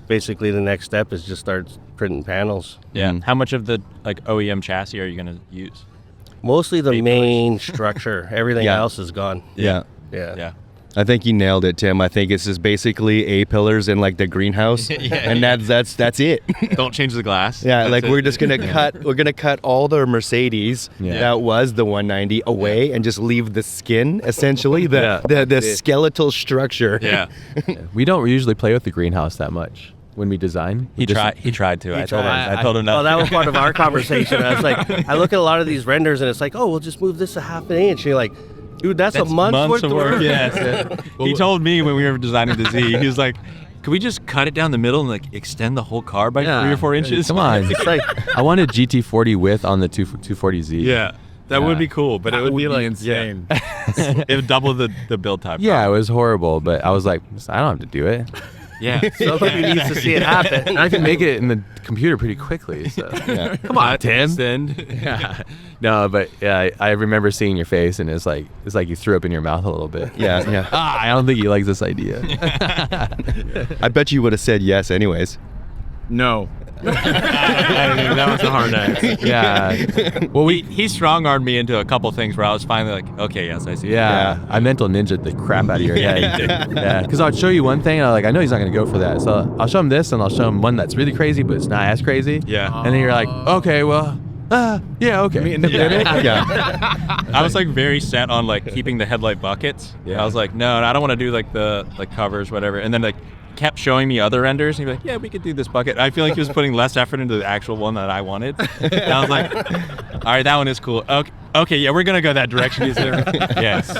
Speaker 3: basically the next step is just start printing panels.
Speaker 1: Yeah. How much of the like OEM chassis are you gonna use?
Speaker 3: Mostly the main structure. Everything
Speaker 4: Yeah.
Speaker 3: else is gone.
Speaker 4: Yeah.
Speaker 1: Yeah.
Speaker 4: I think you nailed it, Tim. I think it's just basically A-pillars in like the greenhouse, and that's it.
Speaker 1: Don't change the glass.
Speaker 4: Yeah,
Speaker 1: That's
Speaker 4: like
Speaker 1: it.
Speaker 4: we're just gonna cut all the Mercedes that was the 190 away and just leave the skin, essentially the skeletal structure.
Speaker 1: Yeah.
Speaker 2: We don't usually play with the greenhouse that much when we design.
Speaker 1: He tried to. I told him
Speaker 3: Oh,
Speaker 1: no.
Speaker 3: that was part of our conversation. I was like, I look at a lot of these renders and it's like, oh, we'll just move this a half an inch. And you're like, dude, that's a month's worth of work.
Speaker 1: Yes. He told me when we were designing the Z, he was like, "Could we just cut it down the middle and like extend the whole car by 3 or 4 inches?"
Speaker 2: Come on.
Speaker 3: It's like,
Speaker 2: I wanted GT40 width on the 240Z.
Speaker 1: Yeah. That would be cool, but it would be like
Speaker 5: insane.
Speaker 1: It would double the build time.
Speaker 2: Yeah, it was horrible, but I was like, I don't have to do it.
Speaker 1: Yeah.
Speaker 3: somebody needs to see it happen.
Speaker 2: And I can make it in the computer pretty quickly. So come on, Tim.
Speaker 1: Extend.
Speaker 2: Yeah. No, but yeah, I remember seeing your face, and it's like you threw up in your mouth a little bit.
Speaker 4: Yeah.
Speaker 2: I don't think he likes this idea.
Speaker 4: I bet you would have said yes anyways.
Speaker 5: No.
Speaker 1: That was a hard answer.
Speaker 2: Yeah.
Speaker 1: Well, he strong-armed me into a couple things where I was finally like, okay, yes, I see.
Speaker 2: Yeah. I mental ninja the crap out of your head. Yeah. Because I'd show you one thing, and I know he's not going to go for that. So I'll show him this, and I'll show him one that's really crazy, but it's not as crazy.
Speaker 1: Yeah.
Speaker 2: And then you're like, okay, well, yeah, okay.
Speaker 1: I was like very set on like keeping the headlight buckets.
Speaker 2: Yeah.
Speaker 1: I was like, no, I don't want to do like the covers, whatever. And then like kept showing me other renders, and he'd be like, yeah, we could do this bucket. I feel like he was putting less effort into the actual one that I wanted. And I was like, all right, that one is cool. Okay, yeah, we're gonna go that direction. Is there? Yes,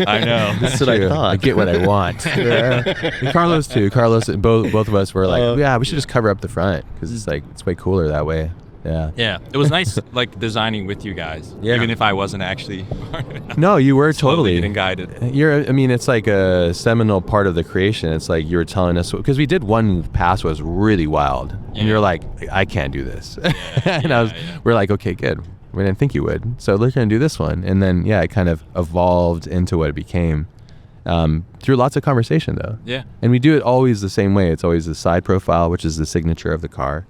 Speaker 1: I know.
Speaker 4: That's what I thought.
Speaker 2: I get what I want. And Carlos too. Carlos, both of us were like, yeah, we should just cover up the front because it's way cooler that way. Yeah.
Speaker 1: Yeah, it was nice like designing with you guys, even if I wasn't actually.
Speaker 2: No, you were
Speaker 1: slowly
Speaker 2: totally
Speaker 1: getting guided.
Speaker 2: It's like a seminal part of the creation. It's like you were telling us, because we did one pass was really wild, and you're like, I can't do this. We're like, okay, good. We didn't think you would, so we're gonna do this one, and then it kind of evolved into what it became. Through lots of conversation though.
Speaker 1: Yeah.
Speaker 2: And we do it always the same way. It's always the side profile, which is the signature of the car.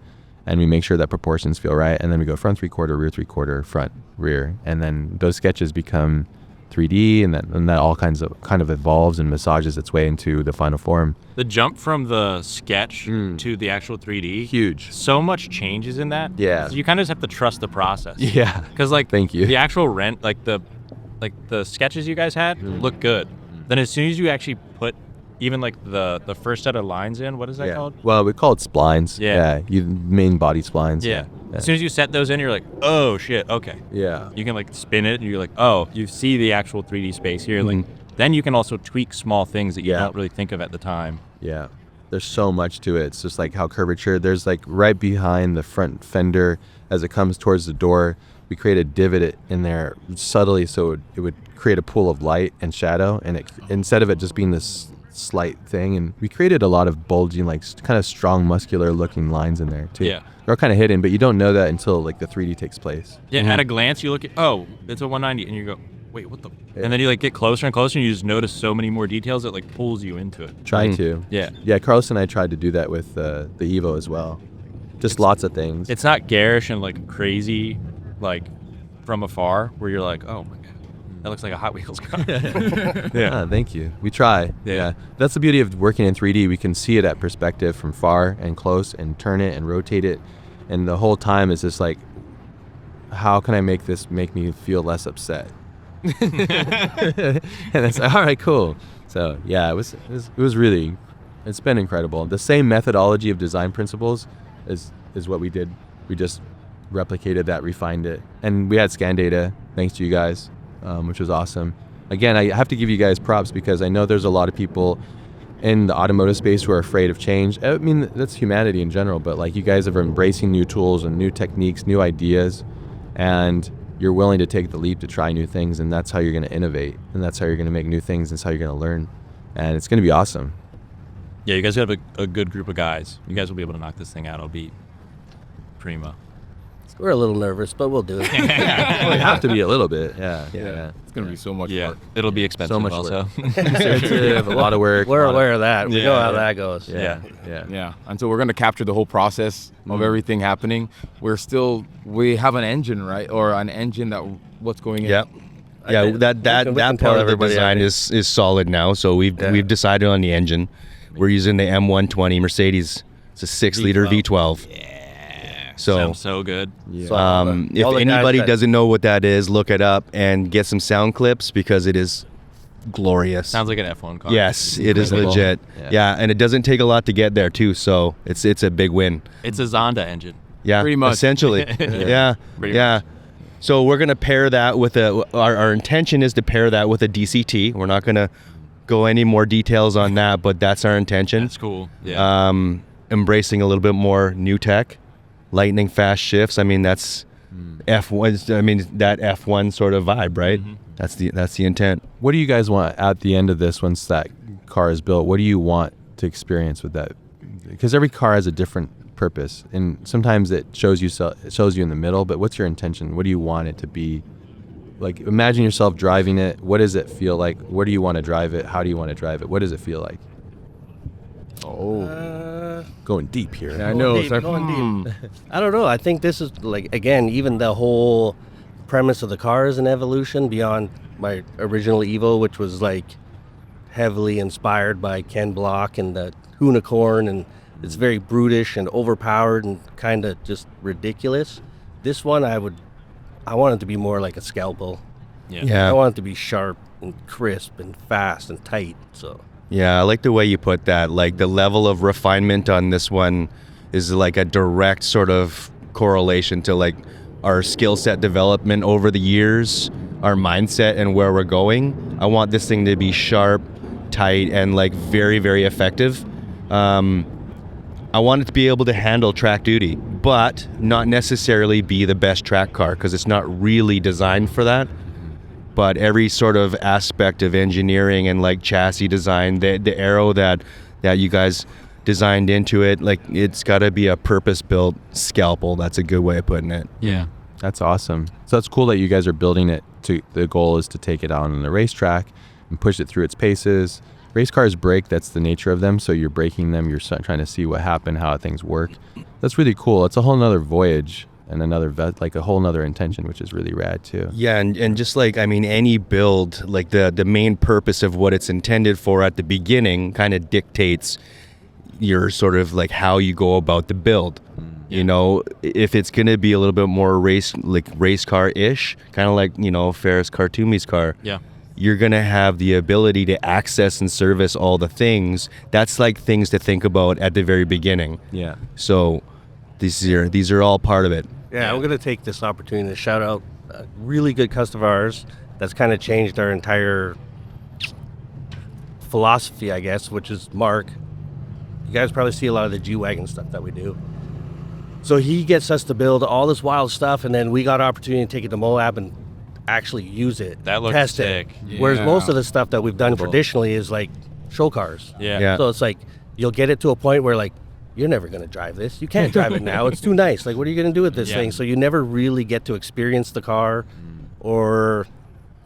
Speaker 2: And we make sure that proportions feel right. And then we go front 3/4, rear 3/4, front, rear. And then those sketches become 3D, and that all kind of evolves and massages its way into the final form.
Speaker 1: The jump from the sketch to the actual 3D,
Speaker 2: Huge.
Speaker 1: So much changes in that.
Speaker 2: Yeah.
Speaker 1: So you kind of just have to trust the process.
Speaker 2: Yeah.
Speaker 1: Because like,
Speaker 2: Thank you.
Speaker 1: the actual like the sketches you guys had look good. Then as soon as you actually put even like the first set of lines in, what is that called?
Speaker 2: Well, we call it splines.
Speaker 1: Yeah.
Speaker 2: Main body splines.
Speaker 1: Yeah. As soon as you set those in, you're like, oh shit, okay.
Speaker 2: Yeah.
Speaker 1: You can like spin it, and you're like, oh, you see the actual 3D space here. Like, then you can also tweak small things that you don't really think of at the time.
Speaker 2: Yeah. There's so much to it. It's just like how curvature, there's like right behind the front fender as it comes towards the door, we create a divot in there subtly so it would create a pool of light and shadow, and instead of it just being this slight thing, and we created a lot of bulging, like kind of strong muscular looking lines in there too.
Speaker 1: Yeah.
Speaker 2: They're kind of hidden, but you don't know that until like the 3D takes place.
Speaker 1: Yeah, at a glance, you look at, oh, it's a 190, and you go, wait, what the? And then you like get closer and closer, and you just notice so many more details that like pulls you into it.
Speaker 2: Try to. Yeah, Carlos and I tried to do that with the Evo as well. Just lots of things.
Speaker 1: It's not garish and like crazy, like from afar, where you're like, oh my god, that looks like a Hot Wheels car.
Speaker 2: Thank you. We try. Yeah. That's the beauty of working in 3D. We can see it at perspective from far and close and turn it and rotate it. And the whole time is just like, how can I make this make me feel less upset? And it's like, all right, cool. So yeah, it was really, it's been incredible. The same methodology of design principles is what we did. We just replicated that, refined it. And we had scan data, thanks to you guys. Which was awesome. Again, I have to give you guys props because I know there's a lot of people in the automotive space who are afraid of change. I mean, that's humanity in general, but like you guys are embracing new tools and new techniques, new ideas, and you're willing to take the leap to try new things, and that's how you're going to innovate, and that's how you're going to make new things, and that's how you're going to learn, and it's going to be awesome.
Speaker 1: Yeah, you guys have a good group of guys. You guys will be able to knock this thing out. It'll be primo.
Speaker 3: We're a little nervous, but we'll do it.
Speaker 2: Well, you have to be a little bit. Yeah.
Speaker 5: It's gonna be so much
Speaker 1: Yeah,
Speaker 5: work.
Speaker 1: it'll be expensive
Speaker 2: So much
Speaker 1: also.
Speaker 2: Expensive, a lot of work.
Speaker 3: We're
Speaker 2: a lot of-
Speaker 3: aware of that. We
Speaker 1: Yeah,
Speaker 3: know how
Speaker 1: yeah.
Speaker 3: that goes.
Speaker 2: Yeah.
Speaker 5: Yeah, and so we're gonna capture the whole process of everything happening. We have an engine, right, or an engine that what's going in.
Speaker 4: Yep. Yeah,
Speaker 3: think
Speaker 4: that
Speaker 3: we
Speaker 4: that
Speaker 3: can
Speaker 4: that
Speaker 3: tell
Speaker 4: part of the
Speaker 3: everybody, I
Speaker 4: design
Speaker 3: think.
Speaker 4: is solid now. So we've decided on the engine. We're using the M120 Mercedes. It's a 6-liter V12. So
Speaker 1: Sounds so good.
Speaker 3: So all
Speaker 4: if
Speaker 3: the guys
Speaker 4: anybody
Speaker 3: that-
Speaker 4: doesn't know what that is, look it up and get some sound clips because it is glorious.
Speaker 1: Sounds like an F1 car.
Speaker 4: Yes, it is
Speaker 2: Incredible.
Speaker 4: legit.
Speaker 2: Yeah.
Speaker 4: Yeah, and it doesn't take a lot to get there too. So it's a big win.
Speaker 1: It's a Zonda engine.
Speaker 4: Yeah,
Speaker 5: Pretty much.
Speaker 4: essentially. yeah,
Speaker 1: Pretty
Speaker 4: yeah.
Speaker 1: much.
Speaker 4: So we're gonna pair that with our intention is to pair that with a DCT. We're not gonna go any more details on that, but that's our intention.
Speaker 1: That's cool. Yeah.
Speaker 4: Embracing a little bit more new tech, lightning fast shifts. I mean that's F1. I mean that F1 sort of vibe, right? That's the intent.
Speaker 2: What do you guys want at the end of this once that car is built? What do you want to experience with that? Because every car has a different purpose, and sometimes it shows you in the middle. But what's your intention? What do you want it to be? Like, imagine yourself driving it. What does it feel like? Where do you want to drive it? How do you want to drive it? What does it feel like? Going deep here.
Speaker 5: I know. It's like,
Speaker 3: Going deep. I don't know. I think this is like, again, even the whole premise of the car is an evolution beyond my original Evo, which was like heavily inspired by Ken Block and the Unicorn, and it's very brutish and overpowered and kind of just ridiculous. This one, I want it to be more like a scalpel. I want it to be sharp and crisp and fast and tight. So.
Speaker 4: Yeah, I like the way you put that. Like the level of refinement on this one is like a direct sort of correlation to like our skill set development over the years, our mindset and where we're going. I want this thing to be sharp, tight, and like very, very effective. I want it to be able to handle track duty, but not necessarily be the best track car because it's not really designed for that. But every sort of aspect of engineering and like chassis design, the aero that you guys designed into it, like it's got to be a purpose-built scalpel. That's a good way of putting it.
Speaker 1: Yeah.
Speaker 2: That's awesome. So it's cool that you guys are building it to, the goal is to take it out on the racetrack and push it through its paces. Race cars break, that's the nature of them. So you're breaking them, you're trying to see what happened, how things work. That's really cool. It's a whole nother voyage and like a whole nother intention, which is really rad too.
Speaker 4: Yeah, and just like, I mean, any build, like the main purpose of what it's intended for at the beginning kind of dictates your sort of like how you go about the build. You know, if it's going to be a little bit more race car-ish, kind of like, you know, Ferris Khartoumi's car.
Speaker 1: Yeah.
Speaker 4: You're going to have the ability to access and service all the things. That's like things to think about at the very beginning.
Speaker 2: Yeah.
Speaker 4: So these are all part of it.
Speaker 3: Yeah, I'm going to take this opportunity to shout out a really good customer of ours that's kind of changed our entire philosophy, I guess, which is Mark. You guys probably see a lot of the G-Wagon stuff that we do. So he gets us to build all this wild stuff, and then we got an opportunity to take it to Moab and actually use it,
Speaker 1: That looks
Speaker 3: test
Speaker 1: sick.
Speaker 3: it. Whereas
Speaker 5: Yeah.
Speaker 3: most of the stuff that we've done traditionally is like show cars.
Speaker 1: Yeah.
Speaker 4: Yeah.
Speaker 3: So it's like you'll get it to a point where like you're never going to drive this. You can't drive it now. It's too nice. Like what are you going to do with this
Speaker 1: Yeah.
Speaker 3: thing? So you never really get to experience the car or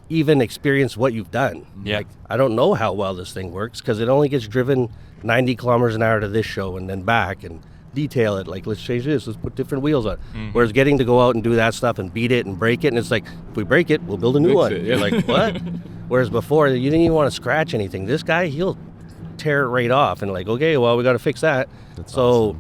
Speaker 3: even experience what you've done.
Speaker 1: Yeah.
Speaker 3: Like I don't know how well this thing works because it only gets driven 90 kilometers an hour to this show and then back and detail it. Like let's change this. Let's put different wheels on. Whereas getting to go out and do that stuff and beat it and break it, and it's like if we break it, we'll build a new
Speaker 5: Fix
Speaker 3: one.
Speaker 5: it, yeah.
Speaker 3: You're like what? Whereas before you didn't even want to scratch anything. This guy he'll tear it right off and like okay, well we got to fix that. So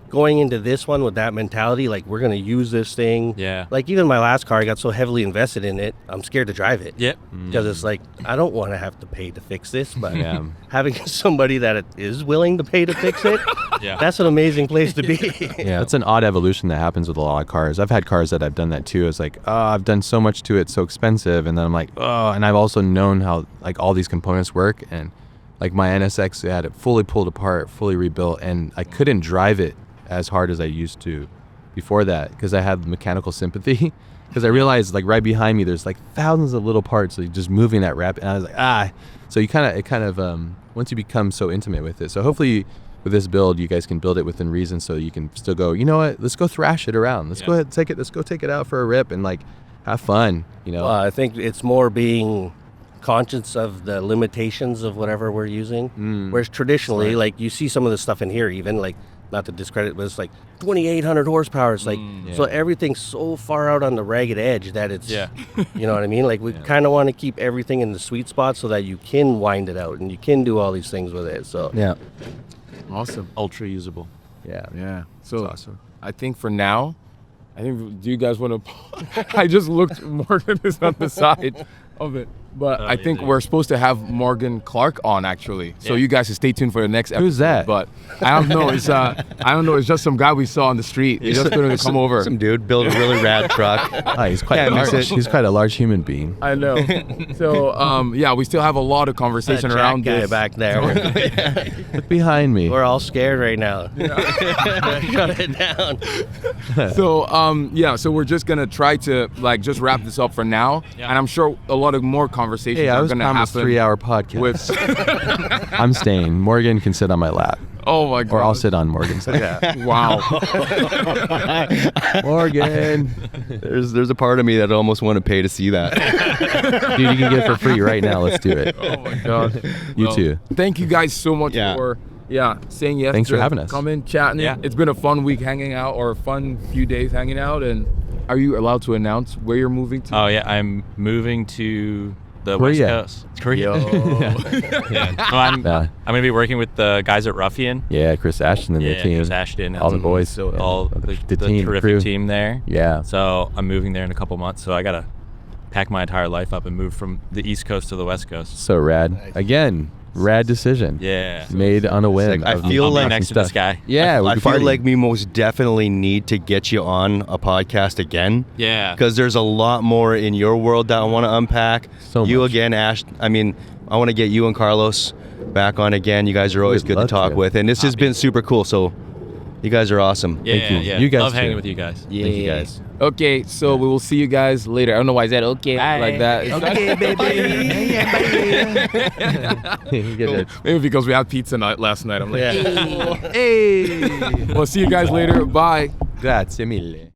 Speaker 3: going into this one with that mentality, like we're gonna use this thing.
Speaker 1: Yeah.
Speaker 3: Like even my last car, I got so heavily invested in it, I'm scared to drive it.
Speaker 1: Yep.
Speaker 3: Because it's like I don't want to have to pay to fix this, but
Speaker 2: Yeah.
Speaker 3: having somebody that is willing to pay to fix it,
Speaker 1: Yeah.
Speaker 3: that's an amazing place to be.
Speaker 2: Yeah, it's an odd evolution that happens with a lot of cars. I've had cars that I've done that too. It's like, oh, I've done so much to it, so expensive, and then I'm like, oh, and I've also known how like all these components work, and like my NSX, I had it fully pulled apart, fully rebuilt, and I couldn't drive it as hard as I used to before that because I had mechanical sympathy. Because I realized like right behind me, there's like thousands of little parts, like just moving that rapid, and I was like, so you kind of once you become so intimate with it. So hopefully with this build, you guys can build it within reason, so you can still go, you know what, let's go thrash it around. Let's go ahead and let's go take it out for a rip and like have fun, you know.
Speaker 3: I think it's more being conscious of the limitations of whatever we're using. Whereas traditionally, like you see some of the stuff in here, even like, not to discredit, but it's like 2,800 horsepower. It's like, so everything's so far out on the ragged edge that it's, you know what I mean? Like we kind of want to keep everything in the sweet spot so that you can wind it out and you can do all these things with it. So
Speaker 4: Yeah.
Speaker 5: Awesome.
Speaker 1: Ultra usable.
Speaker 5: Yeah. So
Speaker 2: awesome.
Speaker 5: I think for now, do you guys want to? I just looked. Morgan is on the side of it, but I think we're supposed to have Morgan Clark on actually. So you guys should stay tuned for the next episode.
Speaker 2: Who's that?
Speaker 5: But I don't know. It's It's just some guy we saw on the street. He's just going to come over.
Speaker 4: Some dude build a really rad truck.
Speaker 2: He's quite large. He's quite a large human being.
Speaker 5: I know. So we still have a lot of conversation
Speaker 3: that
Speaker 5: around
Speaker 3: guy
Speaker 5: this.
Speaker 3: back there.
Speaker 2: Look behind me.
Speaker 3: We're all scared right now. Shut it down.
Speaker 5: So we're just gonna try to like just wrap this up for now, and I'm sure a lot of more conversations
Speaker 2: Hey, I
Speaker 5: are
Speaker 2: was
Speaker 5: gonna
Speaker 2: promised a
Speaker 5: happen
Speaker 2: 3-hour podcast.
Speaker 5: with.
Speaker 2: I'm staying. Morgan can sit on my lap,
Speaker 5: Oh my god!
Speaker 2: or I'll sit on Morgan's lap.
Speaker 5: Wow.
Speaker 2: Morgan,
Speaker 4: There's a part of me that almost want to pay to see that.
Speaker 2: dude, you can get it for free right now. Let's do it.
Speaker 5: Oh my god.
Speaker 2: You too.
Speaker 5: Thank you guys so much
Speaker 4: Yeah.
Speaker 5: for saying yes.
Speaker 2: Thanks for
Speaker 5: to
Speaker 2: having us.
Speaker 5: Coming, chatting.
Speaker 1: Yeah.
Speaker 5: It's been a fun week hanging out, or a fun few days hanging out. And are you allowed to announce where you're moving to?
Speaker 1: Oh yeah, I'm moving to the
Speaker 2: Korea.
Speaker 1: West Coast. Korea.
Speaker 5: Yeah.
Speaker 1: So I'm gonna be working with the guys at Ruffian.
Speaker 2: Yeah, Chris Ashton and the team.
Speaker 1: Chris Ashton,
Speaker 2: all the
Speaker 1: and
Speaker 2: boys.
Speaker 5: So,
Speaker 1: all
Speaker 2: the
Speaker 1: the
Speaker 2: team,
Speaker 1: terrific
Speaker 2: crew.
Speaker 1: team there.
Speaker 2: Yeah.
Speaker 1: So I'm moving there in a couple months. So I gotta pack my entire life up and move from the East Coast to the West Coast.
Speaker 2: So rad. Again, rad decision.
Speaker 1: Yeah.
Speaker 2: Made on a whim.
Speaker 4: I
Speaker 2: of
Speaker 4: feel
Speaker 1: I'll be
Speaker 4: like
Speaker 1: next to this guy.
Speaker 2: Yeah,
Speaker 4: I
Speaker 2: we'd
Speaker 4: feel
Speaker 2: party.
Speaker 4: like we most definitely need to get you on a podcast again.
Speaker 1: Yeah.
Speaker 4: Because there's a lot more in your world that I want to unpack.
Speaker 2: So
Speaker 4: you
Speaker 2: much.
Speaker 4: again, Ash. I mean, I want to get you and Carlos back on again. You guys are always
Speaker 2: We'd
Speaker 4: good to
Speaker 2: love
Speaker 4: talk
Speaker 2: to.
Speaker 4: with, and this has been super cool. So, you guys are awesome.
Speaker 1: Yeah,
Speaker 2: Thank you.
Speaker 1: yeah.
Speaker 2: You guys
Speaker 1: Love
Speaker 2: too.
Speaker 1: hanging with you guys.
Speaker 2: Thank you guys.
Speaker 5: Okay, so we will see you guys later. I don't know why I said okay like that.
Speaker 2: Okay, baby.
Speaker 5: Maybe because we had pizza night last night. I'm like,
Speaker 2: Hey.
Speaker 5: we'll see you guys later. Bye.
Speaker 2: Grazie mille.